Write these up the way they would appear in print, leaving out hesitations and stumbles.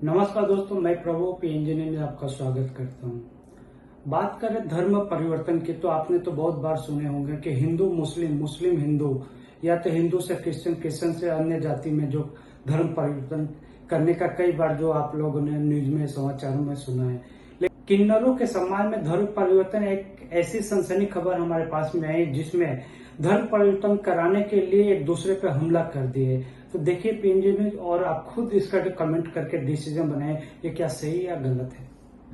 नमस्कार दोस्तों, मैं प्रभु पीएनजी में आपका स्वागत करता हूं। बात करें धर्म परिवर्तन की, तो आपने तो बहुत बार सुने होंगे कि हिंदू मुस्लिम, मुस्लिम हिंदू, या तो हिंदू से क्रिश्चियन, क्रिश्चियन से अन्य जाति में जो धर्म परिवर्तन करने का कई बार जो आप लोगों ने न्यूज में, समाचारों में सुना है। लेकिन किन्नरों के सम्मान में धर्म परिवर्तन एक ऐसी सनसनी खबर हमारे पास में आई जिसमें धर्म परिवर्तन कराने के लिए एक दूसरे पे हमला कर दिए। तो देखिए पीएनजी न्यूज, और आप खुद इसका कमेंट करके डिसीजन बनाए ये क्या सही या गलत है।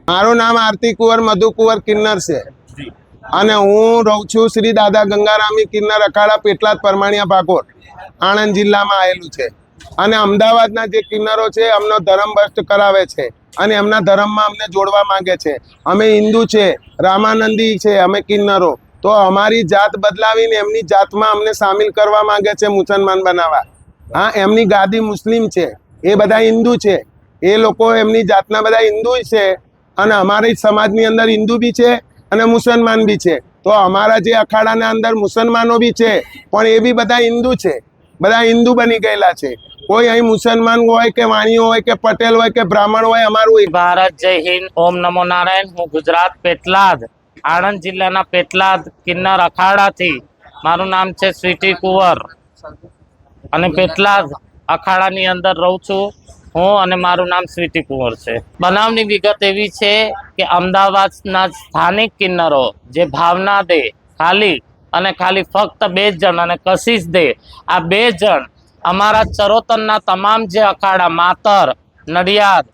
મારું નામ આરતી કુંવર મધુ કુંવર કિન્નર છે અને હું રહું છું શ્રી દાદા ગંગારામી કિન્નર અખાડા પેટલાદ પરમાણિયા ભાગોળ આણંદ જિલ્લામાં આવેલું છે અને અમદાવાદના જે કિન્નરો છે અમનો ધર્મ ભ્રષ્ટ કરાવે છે અને એમના ધર્મમાં અમને જોડવા માંગે છે। અમે હિન્દુ છે, રામાનંદી છે અમે કિન્નરો, તો અમારી જાત બદલાવીને એમની જાતમાં અમને સામેલ કરવા માંગે છે, મુસલમાન બનાવવા। હા, એમની ગાદી મુસ્લિમ છે, એ બધા હિન્દુ છે, એ લોકો એમની જાતના બધા હિન્દુ છે અને અમારી સમાજની અંદર હિન્દુ બી છે અને મુસલમાન બી છે। તો અમારા જે અખાડાના અંદર મુસલમાનો બી છે પણ એ બી બધા હિન્દુ છે, બધા હિન્દુ બની ગયેલા છે। કોઈ અહીં મુસલમાન હોય કે વાણીઓ હોય કે પટેલ હોય કે બ્રાહ્મણ હોય, અમારું ભારત જય હિન્દ, ઓમ નમો નારાયણ। હું ગુજરાત પેટલાદ, આણંદ જિલ્લાના પેટલાદ કિન્નર અખાડાથી, મારું નામ છે સ્વીટી કુંવર અને પેટલાદ અખાડાની અંદર રહું છું હું અને મારું નામ સ્વીટી કુંવર છે। બનાવની વિગત એવી છે કે અમદાવાદના સ્થાનિક કિન્નરો જે ભાવના દે ખાલી અને ખાલી ફક્ત 2 જણ અને કશિશ દે, આ 2 જણ અમારા ચરોતરના તમામ જે અખાડા માતર, નડિયાદ,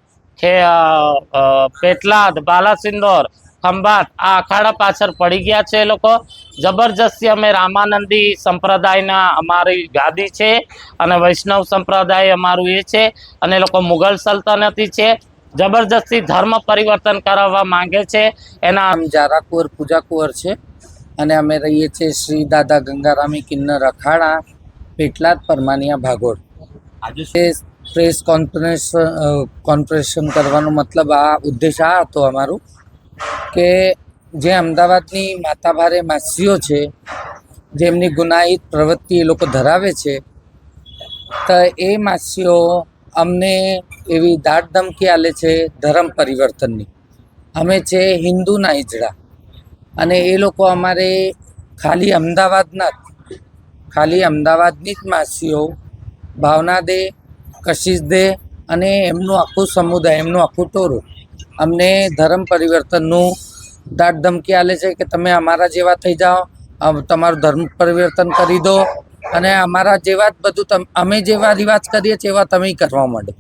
પેટલાદ, બાલાસિંદોર, ખંભાત, આ અખાડા પાછળ પડી ગયા છે। એ લોકો જબરજસ્તી, અમે રામાનંદી સંપ્રદાયના અમારી ગાદી છે અને વૈષ્ણવ સંપ્રદાય અમારું એ છે અને લોકો મુગલ સલ્તનતી છે, જબરજસ્તી ધર્મ પરિવર્તન કરાવવા માંગે છે। એના નામ જારા કુંવર પૂજા કુંવર છે અને અમે રહીએ છીએ શ્રી દાદા ગંગારામી કિન્નર અખાડા પેટલાદ પરમાણિયા ભાગોળ। આજે પ્રેસ કોન્ફરન્સ કરવાનો મતલબ, આ ઉદ્દેશ આ હતો અમારું કે જે અમદાવાદની માતાભારે માસીઓ છે, જેમની ગુનાહિત પ્રવૃત્તિ એ લોકો ધરાવે છે, તો એ માસીઓ અમને એવી દાટ ધમકી આલે છે ધર્મ પરિવર્તનની। અમે છે હિન્દુના હિજડા અને એ લોકો અમારે ખાલી અમદાવાદની જ માસીઓ ભાવના દે, કશિશ દે અને એમનું આખું સમુદાય, એમનું આખું ટોળું અમને ધર્મ પરિવર્તનનું દાટ ધમકી આલે છે કે તમે અમારા જેવા થઈ જાઓ, તમારું ધર્મ પરિવર્તન કરી દો અને અમારા જેવા જ બધું અમે જેવા રિવાજ કરીએ છીએ એવા તમે કરવા માંડો।